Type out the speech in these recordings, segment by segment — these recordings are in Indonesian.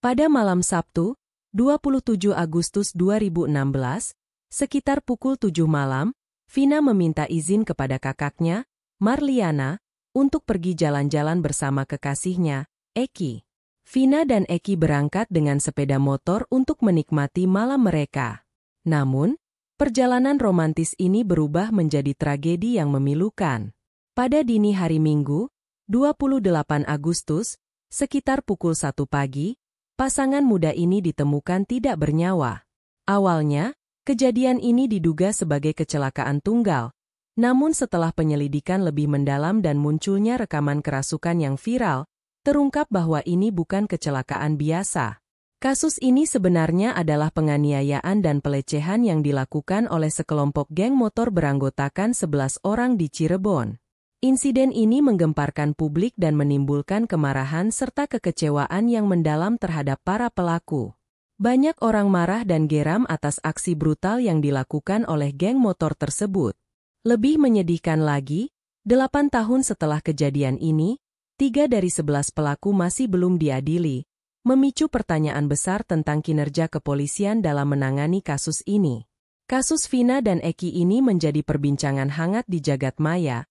Pada malam Sabtu, 27 Agustus 2016, sekitar pukul 7 malam, Vina meminta izin kepada kakaknya, Marliana, untuk pergi jalan-jalan bersama kekasihnya, Eki. Vina dan Eki berangkat dengan sepeda motor untuk menikmati malam mereka. Namun, perjalanan romantis ini berubah menjadi tragedi yang memilukan. Pada dini hari Minggu, 28 Agustus, sekitar pukul 1 pagi, pasangan muda ini ditemukan tidak bernyawa. Awalnya, kejadian ini diduga sebagai kecelakaan tunggal. Namun setelah penyelidikan lebih mendalam dan munculnya rekaman kerasukan yang viral, terungkap bahwa ini bukan kecelakaan biasa. Kasus ini sebenarnya adalah penganiayaan dan pelecehan yang dilakukan oleh sekelompok geng motor beranggotakan 11 orang di Cirebon. Insiden ini menggemparkan publik dan menimbulkan kemarahan serta kekecewaan yang mendalam terhadap para pelaku. Banyak orang marah dan geram atas aksi brutal yang dilakukan oleh geng motor tersebut. Lebih menyedihkan lagi, 8 tahun setelah kejadian ini, 3 dari 11 pelaku masih belum diadili, memicu pertanyaan besar tentang kinerja kepolisian dalam menangani kasus ini. Kasus Vina dan Eki ini menjadi perbincangan hangat di jagat maya,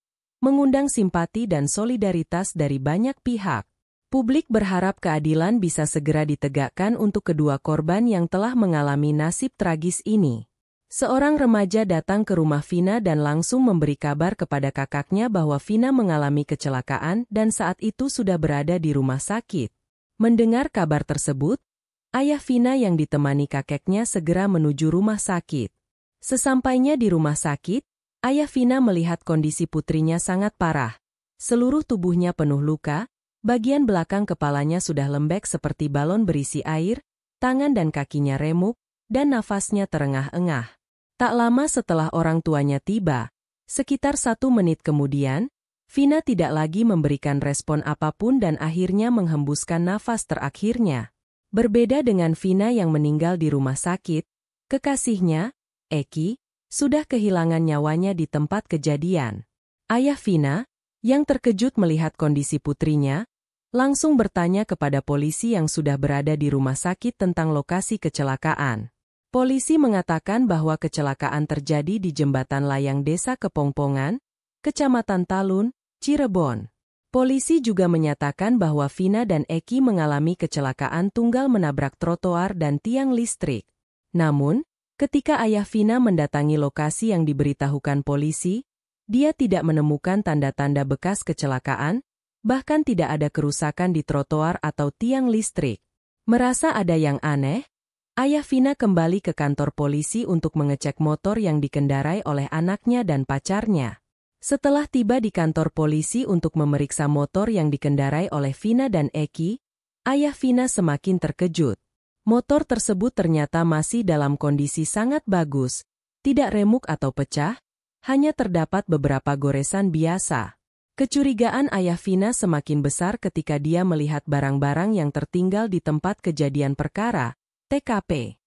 mengundang simpati dan solidaritas dari banyak pihak. Publik berharap keadilan bisa segera ditegakkan untuk kedua korban yang telah mengalami nasib tragis ini. Seorang remaja datang ke rumah Vina dan langsung memberi kabar kepada kakaknya bahwa Vina mengalami kecelakaan dan saat itu sudah berada di rumah sakit. Mendengar kabar tersebut, ayah Vina yang ditemani kakeknya segera menuju rumah sakit. Sesampainya di rumah sakit, ayah Vina melihat kondisi putrinya sangat parah. Seluruh tubuhnya penuh luka, bagian belakang kepalanya sudah lembek seperti balon berisi air, tangan dan kakinya remuk, dan nafasnya terengah-engah. Tak lama setelah orang tuanya tiba, sekitar 1 menit kemudian, Vina tidak lagi memberikan respon apapun dan akhirnya menghembuskan nafas terakhirnya. Berbeda dengan Vina yang meninggal di rumah sakit, kekasihnya, Eki, sudah kehilangan nyawanya di tempat kejadian. Ayah Vina, yang terkejut melihat kondisi putrinya, langsung bertanya kepada polisi yang sudah berada di rumah sakit tentang lokasi kecelakaan. Polisi mengatakan bahwa kecelakaan terjadi di Jembatan Layang Desa Kepongpongan, Kecamatan Talun, Cirebon. Polisi juga menyatakan bahwa Vina dan Eki mengalami kecelakaan tunggal menabrak trotoar dan tiang listrik. Namun, ketika ayah Vina mendatangi lokasi yang diberitahukan polisi, dia tidak menemukan tanda-tanda bekas kecelakaan, bahkan tidak ada kerusakan di trotoar atau tiang listrik. Merasa ada yang aneh, ayah Vina kembali ke kantor polisi untuk mengecek motor yang dikendarai oleh anaknya dan pacarnya. Setelah tiba di kantor polisi untuk memeriksa motor yang dikendarai oleh Vina dan Eki, ayah Vina semakin terkejut. Motor tersebut ternyata masih dalam kondisi sangat bagus, tidak remuk atau pecah, hanya terdapat beberapa goresan biasa. Kecurigaan ayah Vina semakin besar ketika dia melihat barang-barang yang tertinggal di tempat kejadian perkara, TKP.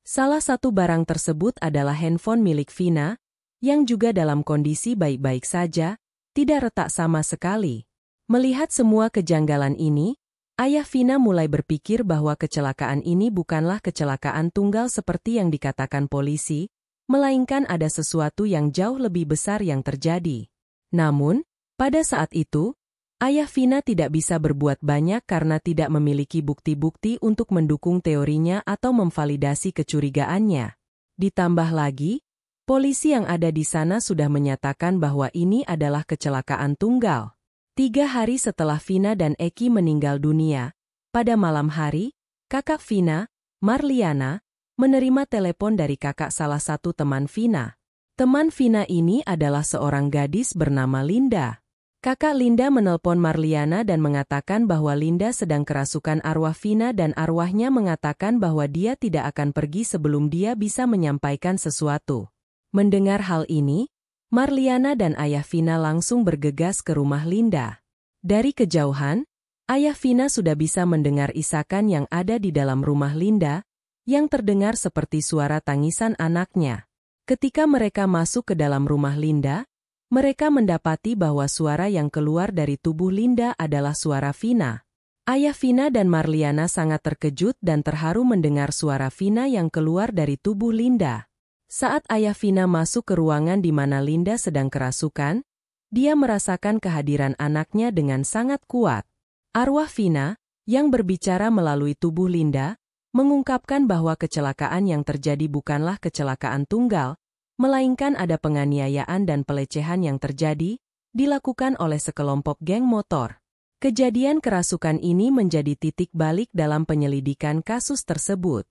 Salah satu barang tersebut adalah handphone milik Vina, yang juga dalam kondisi baik-baik saja, tidak retak sama sekali. Melihat semua kejanggalan ini, ayah Vina mulai berpikir bahwa kecelakaan ini bukanlah kecelakaan tunggal seperti yang dikatakan polisi, melainkan ada sesuatu yang jauh lebih besar yang terjadi. Namun, pada saat itu, ayah Vina tidak bisa berbuat banyak karena tidak memiliki bukti-bukti untuk mendukung teorinya atau memvalidasi kecurigaannya. Ditambah lagi, polisi yang ada di sana sudah menyatakan bahwa ini adalah kecelakaan tunggal. 3 hari setelah Vina dan Eki meninggal dunia, pada malam hari, kakak Vina, Marliana, menerima telepon dari kakak salah satu teman Vina. Teman Vina ini adalah seorang gadis bernama Linda. Kakak Linda menelpon Marliana dan mengatakan bahwa Linda sedang kerasukan arwah Vina dan arwahnya mengatakan bahwa dia tidak akan pergi sebelum dia bisa menyampaikan sesuatu. Mendengar hal ini, Marliana dan ayah Vina langsung bergegas ke rumah Linda. Dari kejauhan, ayah Vina sudah bisa mendengar isakan yang ada di dalam rumah Linda, yang terdengar seperti suara tangisan anaknya. Ketika mereka masuk ke dalam rumah Linda, mereka mendapati bahwa suara yang keluar dari tubuh Linda adalah suara Vina. Ayah Vina dan Marliana sangat terkejut dan terharu mendengar suara Vina yang keluar dari tubuh Linda. Saat ayah Vina masuk ke ruangan di mana Linda sedang kerasukan, dia merasakan kehadiran anaknya dengan sangat kuat. Arwah Vina, yang berbicara melalui tubuh Linda, mengungkapkan bahwa kecelakaan yang terjadi bukanlah kecelakaan tunggal, melainkan ada penganiayaan dan pelecehan yang terjadi, dilakukan oleh sekelompok geng motor. Kejadian kerasukan ini menjadi titik balik dalam penyelidikan kasus tersebut.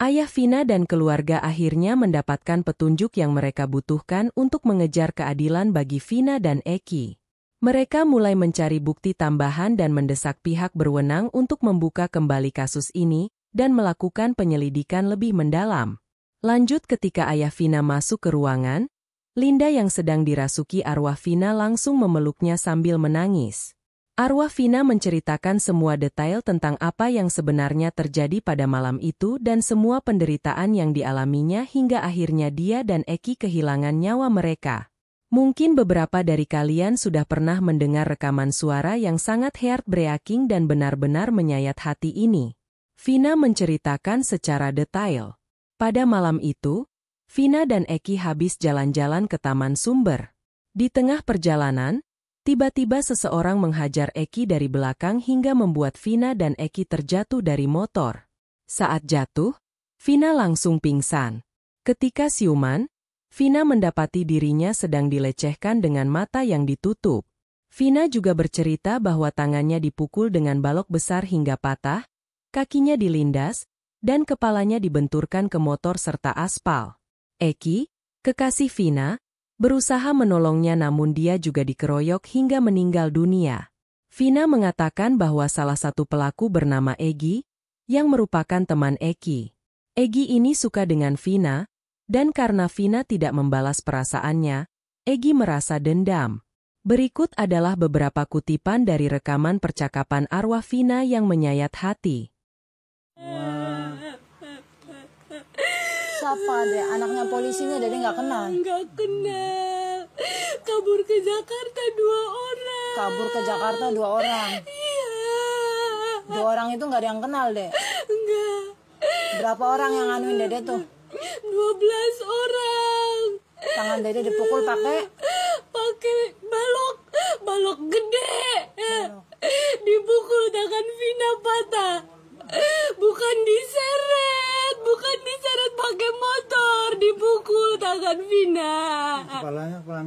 Ayah Vina dan keluarga akhirnya mendapatkan petunjuk yang mereka butuhkan untuk mengejar keadilan bagi Vina dan Eki. Mereka mulai mencari bukti tambahan dan mendesak pihak berwenang untuk membuka kembali kasus ini dan melakukan penyelidikan lebih mendalam. Lanjut ketika ayah Vina masuk ke ruangan, Linda yang sedang dirasuki arwah Vina langsung memeluknya sambil menangis. Arwah Vina menceritakan semua detail tentang apa yang sebenarnya terjadi pada malam itu dan semua penderitaan yang dialaminya hingga akhirnya dia dan Eki kehilangan nyawa mereka. Mungkin beberapa dari kalian sudah pernah mendengar rekaman suara yang sangat heartbreaking dan benar-benar menyayat hati ini. Vina menceritakan secara detail. Pada malam itu, Vina dan Eki habis jalan-jalan ke Taman Sumber. Di tengah perjalanan, tiba-tiba seseorang menghajar Eki dari belakang hingga membuat Vina dan Eki terjatuh dari motor. Saat jatuh, Vina langsung pingsan. Ketika siuman, Vina mendapati dirinya sedang dilecehkan dengan mata yang ditutup. Vina juga bercerita bahwa tangannya dipukul dengan balok besar hingga patah, kakinya dilindas, dan kepalanya dibenturkan ke motor serta aspal. Eki, kekasih Vina, berusaha menolongnya namun dia juga dikeroyok hingga meninggal dunia. Vina mengatakan bahwa salah satu pelaku bernama Egi, yang merupakan teman Eki. Egi ini suka dengan Vina, dan karena Vina tidak membalas perasaannya, Egi merasa dendam. Berikut adalah beberapa kutipan dari rekaman percakapan arwah Vina yang menyayat hati. Siapa deh? Anaknya polisinya Dede nggak kenal? Nggak kenal. Kabur ke Jakarta 2 orang. Kabur ke Jakarta 2 orang? Iya. 2 orang itu nggak ada yang kenal deh? Enggak. Berapa orang yang nganuin Dede tuh? 12 orang. Tangan Dede dipukul pakai balok gede. Dipukul tangan Vina patah. Bukan diseret pakai motor, dipukul tangan Vina.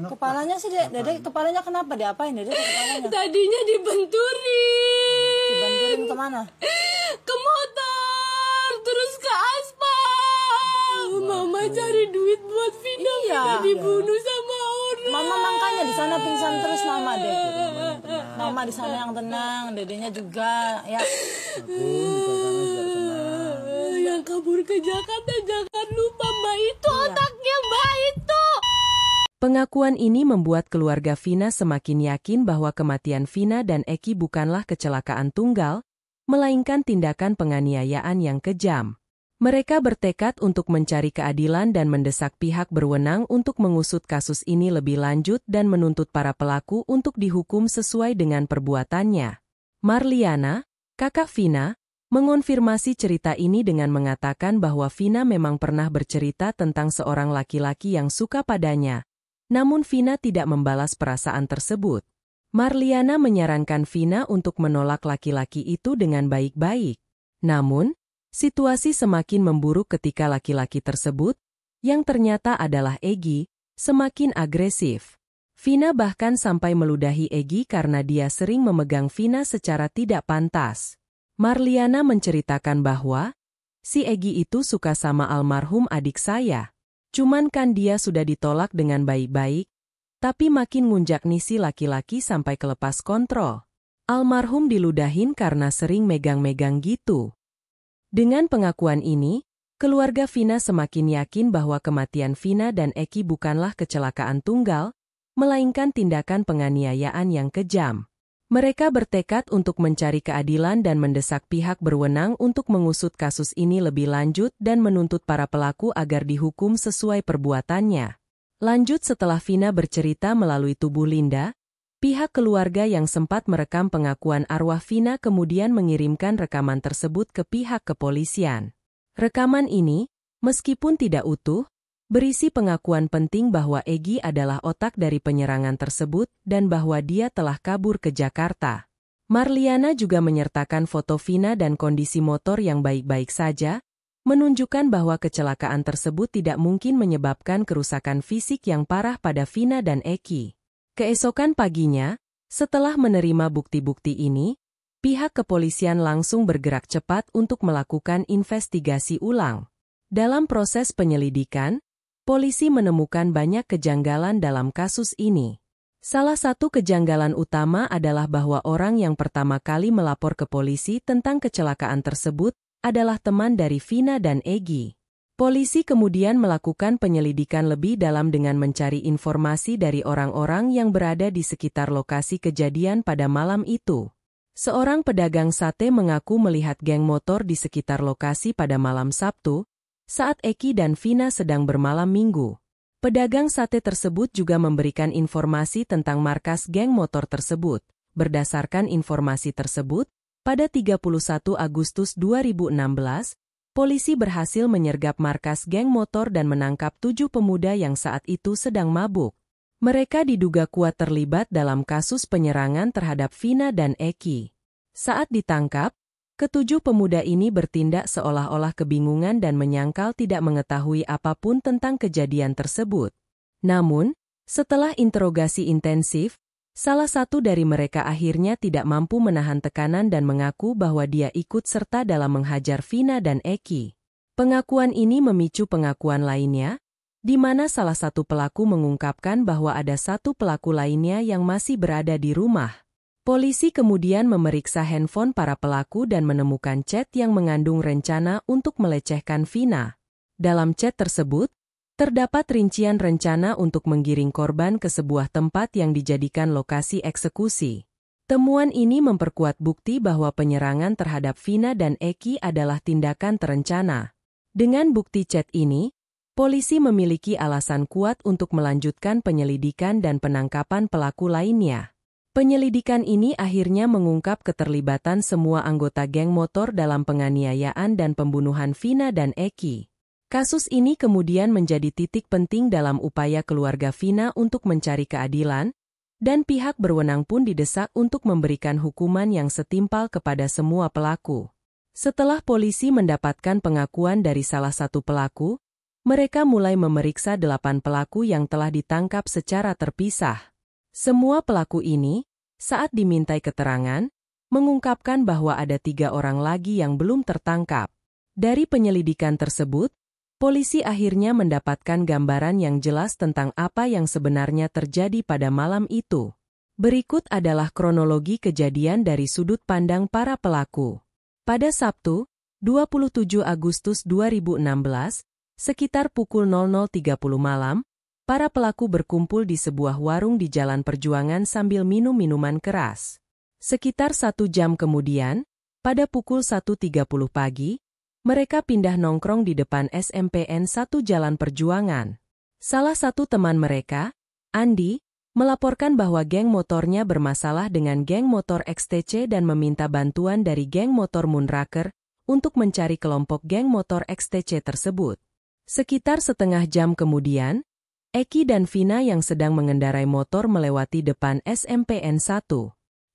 Kepalanya sih Dede kepalanya kenapa? Diapain Dede kepalanya? Tadinya dibenturin. Dibenturin kemana? Ke motor, terus ke aspal. Mama cari duit buat Vina, Vina dibunuh sama orang. Mama makanya di sana pingsan terus Mama deh. Mama di sana yang tenang, Dedenya juga ya. Yang kabur ke Jakarta jangan lupa Mbak itu otaknya Mbak itu. Pengakuan ini membuat keluarga Vina semakin yakin bahwa kematian Vina dan Eki bukanlah kecelakaan tunggal, melainkan tindakan penganiayaan yang kejam. Mereka bertekad untuk mencari keadilan dan mendesak pihak berwenang untuk mengusut kasus ini lebih lanjut dan menuntut para pelaku untuk dihukum sesuai dengan perbuatannya. Marliana, kakak Vina, mengonfirmasi cerita ini dengan mengatakan bahwa Vina memang pernah bercerita tentang seorang laki-laki yang suka padanya. Namun Vina tidak membalas perasaan tersebut. Marliana menyarankan Vina untuk menolak laki-laki itu dengan baik-baik. Namun, situasi semakin memburuk ketika laki-laki tersebut, yang ternyata adalah Egi, semakin agresif. Vina bahkan sampai meludahi Egi karena dia sering memegang Vina secara tidak pantas. Marliana menceritakan bahwa, si Egi itu suka sama almarhum adik saya. Cuman kan dia sudah ditolak dengan baik-baik, tapi makin ngunjak nih si laki-laki sampai kelepas kontrol. Almarhum diludahin karena sering megang-megang gitu. Dengan pengakuan ini, keluarga Vina semakin yakin bahwa kematian Vina dan Eki bukanlah kecelakaan tunggal, melainkan tindakan penganiayaan yang kejam. Mereka bertekad untuk mencari keadilan dan mendesak pihak berwenang untuk mengusut kasus ini lebih lanjut dan menuntut para pelaku agar dihukum sesuai perbuatannya. Lanjut setelah Vina bercerita melalui tubuh Linda, Pihak keluarga yang sempat merekam pengakuan arwah Vina kemudian mengirimkan rekaman tersebut ke pihak kepolisian. Rekaman ini, meskipun tidak utuh, berisi pengakuan penting bahwa Egy adalah otak dari penyerangan tersebut dan bahwa dia telah kabur ke Jakarta. Marliana juga menyertakan foto Vina dan kondisi motor yang baik-baik saja, menunjukkan bahwa kecelakaan tersebut tidak mungkin menyebabkan kerusakan fisik yang parah pada Vina dan Egy. Keesokan paginya, setelah menerima bukti-bukti ini, pihak kepolisian langsung bergerak cepat untuk melakukan investigasi ulang. Dalam proses penyelidikan, polisi menemukan banyak kejanggalan dalam kasus ini. Salah satu kejanggalan utama adalah bahwa orang yang pertama kali melapor ke polisi tentang kecelakaan tersebut adalah teman dari Vina dan Egy. Polisi kemudian melakukan penyelidikan lebih dalam dengan mencari informasi dari orang-orang yang berada di sekitar lokasi kejadian pada malam itu. Seorang pedagang sate mengaku melihat geng motor di sekitar lokasi pada malam Sabtu, saat Egy dan Vina sedang bermalam minggu. Pedagang sate tersebut juga memberikan informasi tentang markas geng motor tersebut. Berdasarkan informasi tersebut, pada 31 Agustus 2016, polisi berhasil menyergap markas geng motor dan menangkap 7 pemuda yang saat itu sedang mabuk. Mereka diduga kuat terlibat dalam kasus penyerangan terhadap Vina dan Egy. Saat ditangkap, ketujuh pemuda ini bertindak seolah-olah kebingungan dan menyangkal tidak mengetahui apapun tentang kejadian tersebut. Namun, setelah interogasi intensif, salah satu dari mereka akhirnya tidak mampu menahan tekanan dan mengaku bahwa dia ikut serta dalam menghajar Vina dan Egy. Pengakuan ini memicu pengakuan lainnya, di mana salah satu pelaku mengungkapkan bahwa ada satu pelaku lainnya yang masih berada di rumah. Polisi kemudian memeriksa handphone para pelaku dan menemukan chat yang mengandung rencana untuk melecehkan Vina. Dalam chat tersebut, terdapat rincian rencana untuk menggiring korban ke sebuah tempat yang dijadikan lokasi eksekusi. Temuan ini memperkuat bukti bahwa penyerangan terhadap Vina dan Egy adalah tindakan terencana. Dengan bukti chat ini, polisi memiliki alasan kuat untuk melanjutkan penyelidikan dan penangkapan pelaku lainnya. Penyelidikan ini akhirnya mengungkap keterlibatan semua anggota geng motor dalam penganiayaan dan pembunuhan Vina dan Egy. Kasus ini kemudian menjadi titik penting dalam upaya keluarga Vina untuk mencari keadilan, dan pihak berwenang pun didesak untuk memberikan hukuman yang setimpal kepada semua pelaku. Setelah polisi mendapatkan pengakuan dari salah satu pelaku, mereka mulai memeriksa 8 pelaku yang telah ditangkap secara terpisah. Semua pelaku ini, saat dimintai keterangan, mengungkapkan bahwa ada 3 orang lagi yang belum tertangkap. Dari penyelidikan tersebut, polisi akhirnya mendapatkan gambaran yang jelas tentang apa yang sebenarnya terjadi pada malam itu. Berikut adalah kronologi kejadian dari sudut pandang para pelaku. Pada Sabtu, 27 Agustus 2016, sekitar pukul 00.30 malam, para pelaku berkumpul di sebuah warung di Jalan Perjuangan sambil minum minuman keras. Sekitar 1 jam kemudian, pada pukul 1.30 pagi, mereka pindah nongkrong di depan SMPN 1 Jalan Perjuangan. Salah satu teman mereka, Andi, melaporkan bahwa geng motornya bermasalah dengan geng motor XTC dan meminta bantuan dari geng motor Moonraker untuk mencari kelompok geng motor XTC tersebut. Sekitar setengah jam kemudian, Egy dan Vina yang sedang mengendarai motor melewati depan SMPN 1.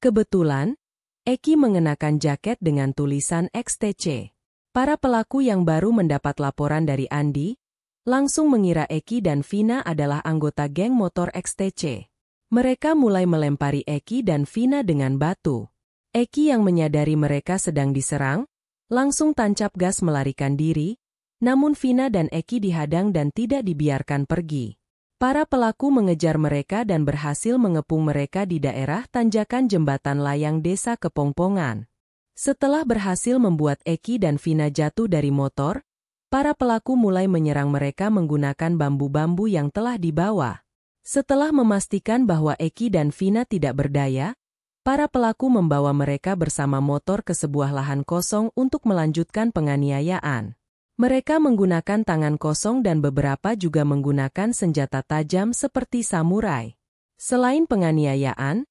Kebetulan, Egy mengenakan jaket dengan tulisan XTC. Para pelaku yang baru mendapat laporan dari Andi, langsung mengira Egy dan Vina adalah anggota geng motor XTC. Mereka mulai melempari Egy dan Vina dengan batu. Egy yang menyadari mereka sedang diserang, langsung tancap gas melarikan diri, namun Vina dan Egy dihadang dan tidak dibiarkan pergi. Para pelaku mengejar mereka dan berhasil mengepung mereka di daerah tanjakan jembatan layang desa Kepongpongan. Setelah berhasil membuat Egy dan Vina jatuh dari motor, para pelaku mulai menyerang mereka menggunakan bambu-bambu yang telah dibawa. Setelah memastikan bahwa Egy dan Vina tidak berdaya, para pelaku membawa mereka bersama motor ke sebuah lahan kosong untuk melanjutkan penganiayaan. Mereka menggunakan tangan kosong dan beberapa juga menggunakan senjata tajam seperti samurai. Selain penganiayaan,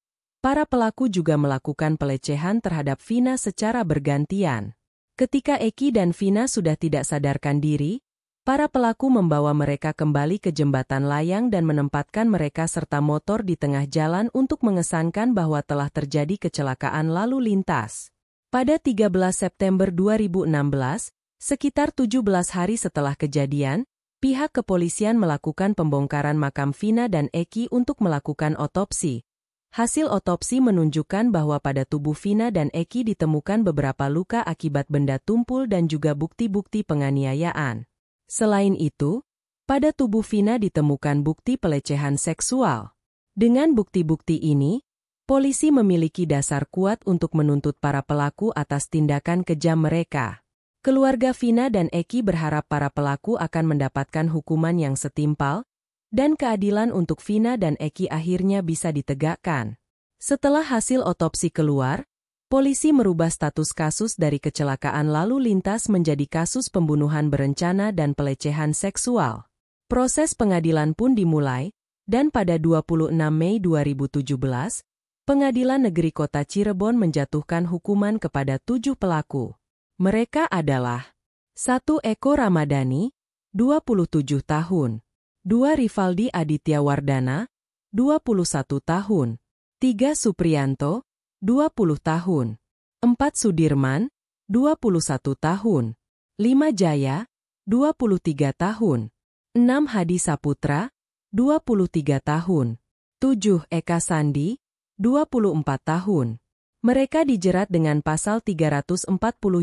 para pelaku juga melakukan pelecehan terhadap Vina secara bergantian. Ketika Eki dan Vina sudah tidak sadarkan diri, para pelaku membawa mereka kembali ke jembatan layang dan menempatkan mereka serta motor di tengah jalan untuk mengesankan bahwa telah terjadi kecelakaan lalu lintas. Pada 13 September 2016, sekitar 17 hari setelah kejadian, pihak kepolisian melakukan pembongkaran makam Vina dan Eki untuk melakukan otopsi. Hasil otopsi menunjukkan bahwa pada tubuh Vina dan Eki ditemukan beberapa luka akibat benda tumpul dan juga bukti-bukti penganiayaan. Selain itu, pada tubuh Vina ditemukan bukti pelecehan seksual. Dengan bukti-bukti ini, polisi memiliki dasar kuat untuk menuntut para pelaku atas tindakan kejam mereka. Keluarga Vina dan Eki berharap para pelaku akan mendapatkan hukuman yang setimpal, dan keadilan untuk Vina dan Eki akhirnya bisa ditegakkan. Setelah hasil otopsi keluar, polisi merubah status kasus dari kecelakaan lalu lintas menjadi kasus pembunuhan berencana dan pelecehan seksual. Proses pengadilan pun dimulai, dan pada 26 Mei 2017, Pengadilan Negeri Kota Cirebon menjatuhkan hukuman kepada 7 pelaku. Mereka adalah 1. Eko Ramadhani, 27 tahun. 2. Rivaldi Aditya Wardana, 21 tahun. 3. Supriyanto, 20 tahun. 4. Sudirman, 21 tahun. 5. Jaya, 23 tahun. 6. Hadi Saputra, 23 tahun. 7. Eka Sandi, 24 tahun. Mereka dijerat dengan pasal 340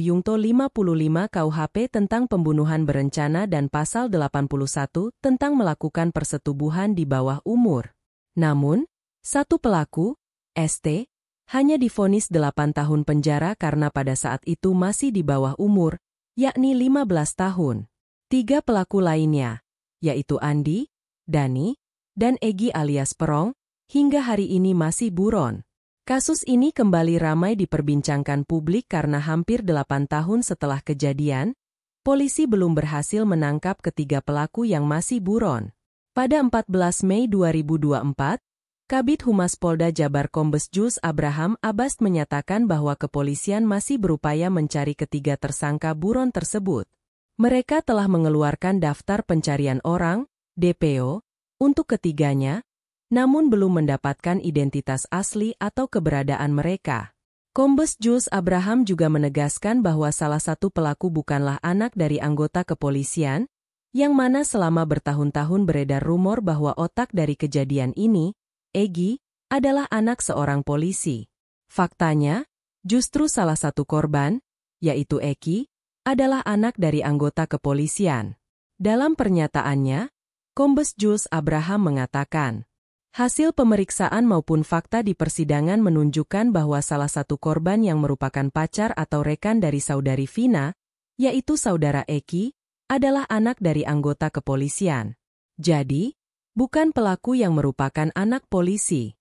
Yungto 55 KUHP tentang pembunuhan berencana dan pasal 81 tentang melakukan persetubuhan di bawah umur. Namun, satu pelaku, ST, hanya divonis 8 tahun penjara karena pada saat itu masih di bawah umur, yakni 15 tahun. 3 pelaku lainnya, yaitu Andi, Dani, dan Egi alias Perong, hingga hari ini masih buron. Kasus ini kembali ramai diperbincangkan publik karena hampir 8 tahun setelah kejadian, polisi belum berhasil menangkap ketiga pelaku yang masih buron. Pada 14 Mei 2024, Kabid Humas Polda Jabar Kombes Jules Abraham Abbas menyatakan bahwa kepolisian masih berupaya mencari ketiga tersangka buron tersebut. Mereka telah mengeluarkan daftar pencarian orang, DPO, untuk ketiganya, namun belum mendapatkan identitas asli atau keberadaan mereka. Kombes Jules Abraham juga menegaskan bahwa salah satu pelaku bukanlah anak dari anggota kepolisian, yang mana selama bertahun-tahun beredar rumor bahwa otak dari kejadian ini, Egi, adalah anak seorang polisi. Faktanya, justru salah satu korban, yaitu Eki, adalah anak dari anggota kepolisian. Dalam pernyataannya, Kombes Jules Abraham mengatakan, hasil pemeriksaan maupun fakta di persidangan menunjukkan bahwa salah satu korban yang merupakan pacar atau rekan dari saudari Vina, yaitu saudara Eki, adalah anak dari anggota kepolisian. Jadi, bukan pelaku yang merupakan anak polisi.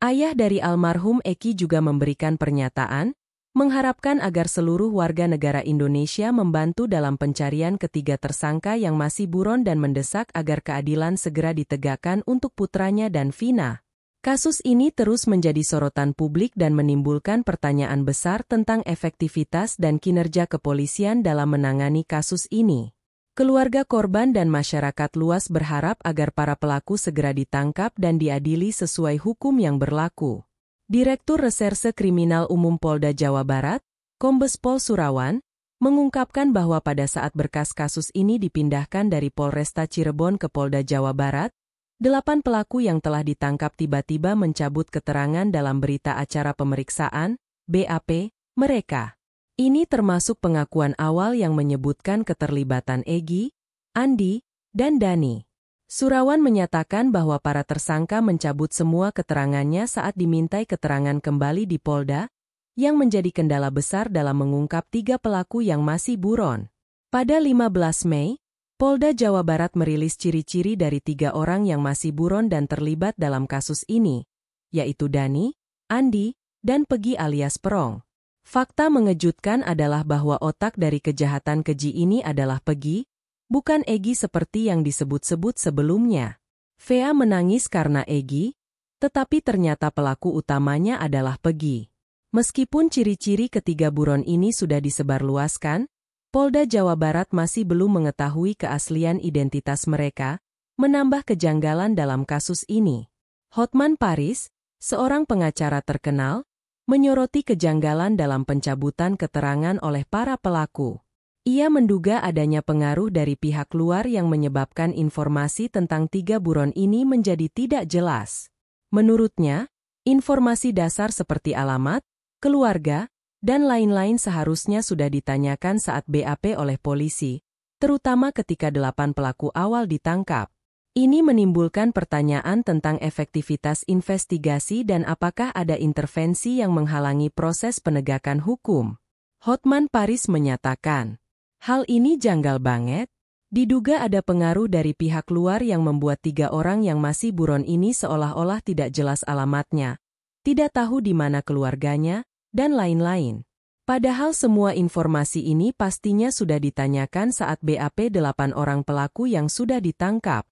Ayah dari almarhum Eki juga memberikan pernyataan, mengharapkan agar seluruh warga negara Indonesia membantu dalam pencarian ketiga tersangka yang masih buron dan mendesak agar keadilan segera ditegakkan untuk putranya dan Vina. Kasus ini terus menjadi sorotan publik dan menimbulkan pertanyaan besar tentang efektivitas dan kinerja kepolisian dalam menangani kasus ini. Keluarga korban dan masyarakat luas berharap agar para pelaku segera ditangkap dan diadili sesuai hukum yang berlaku. Direktur Reserse Kriminal Umum Polda Jawa Barat, Kombes Pol Surawan, mengungkapkan bahwa pada saat berkas kasus ini dipindahkan dari Polresta Cirebon ke Polda Jawa Barat, 8 pelaku yang telah ditangkap tiba-tiba mencabut keterangan dalam berita acara pemeriksaan, BAP, mereka. Ini termasuk pengakuan awal yang menyebutkan keterlibatan Egi, Andi, dan Dani. Surawan menyatakan bahwa para tersangka mencabut semua keterangannya saat dimintai keterangan kembali di Polda, yang menjadi kendala besar dalam mengungkap 3 pelaku yang masih buron. Pada 15 Mei, Polda Jawa Barat merilis ciri-ciri dari 3 orang yang masih buron dan terlibat dalam kasus ini, yaitu Dani, Andi, dan Pegi alias Perong. Fakta mengejutkan adalah bahwa otak dari kejahatan keji ini adalah Pegi, bukan Egi seperti yang disebut-sebut sebelumnya. Vea menangis karena Egi, Tetapi ternyata pelaku utamanya adalah Peggy. Meskipun ciri-ciri ketiga buron ini sudah disebarluaskan, Polda Jawa Barat masih belum mengetahui keaslian identitas mereka, menambah kejanggalan dalam kasus ini. Hotman Paris, seorang pengacara terkenal, menyoroti kejanggalan dalam pencabutan keterangan oleh para pelaku. Ia menduga adanya pengaruh dari pihak luar yang menyebabkan informasi tentang tiga buron ini menjadi tidak jelas. Menurutnya, informasi dasar seperti alamat, keluarga, dan lain-lain seharusnya sudah ditanyakan saat BAP oleh polisi, terutama ketika 8 pelaku awal ditangkap. Ini menimbulkan pertanyaan tentang efektivitas investigasi dan apakah ada intervensi yang menghalangi proses penegakan hukum. Hotman Paris menyatakan, hal ini janggal banget. Diduga ada pengaruh dari pihak luar yang membuat 3 orang yang masih buron ini seolah-olah tidak jelas alamatnya, tidak tahu di mana keluarganya, dan lain-lain. Padahal semua informasi ini pastinya sudah ditanyakan saat BAP 8 orang pelaku yang sudah ditangkap.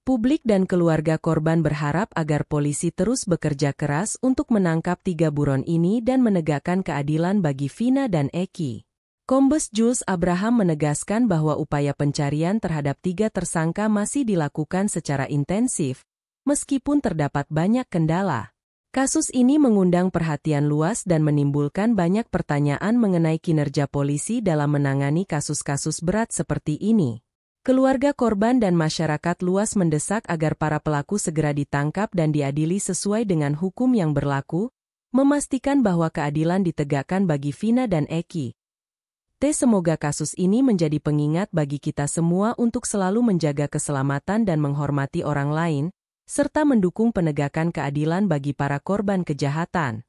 Publik dan keluarga korban berharap agar polisi terus bekerja keras untuk menangkap 3 buron ini dan menegakkan keadilan bagi Vina dan Eki. Kombes Jules Abraham menegaskan bahwa upaya pencarian terhadap 3 tersangka masih dilakukan secara intensif, meskipun terdapat banyak kendala. Kasus ini mengundang perhatian luas dan menimbulkan banyak pertanyaan mengenai kinerja polisi dalam menangani kasus-kasus berat seperti ini. Keluarga korban dan masyarakat luas mendesak agar para pelaku segera ditangkap dan diadili sesuai dengan hukum yang berlaku, memastikan bahwa keadilan ditegakkan bagi Vina dan Eki. Semoga kasus ini menjadi pengingat bagi kita semua untuk selalu menjaga keselamatan dan menghormati orang lain, serta mendukung penegakan keadilan bagi para korban kejahatan.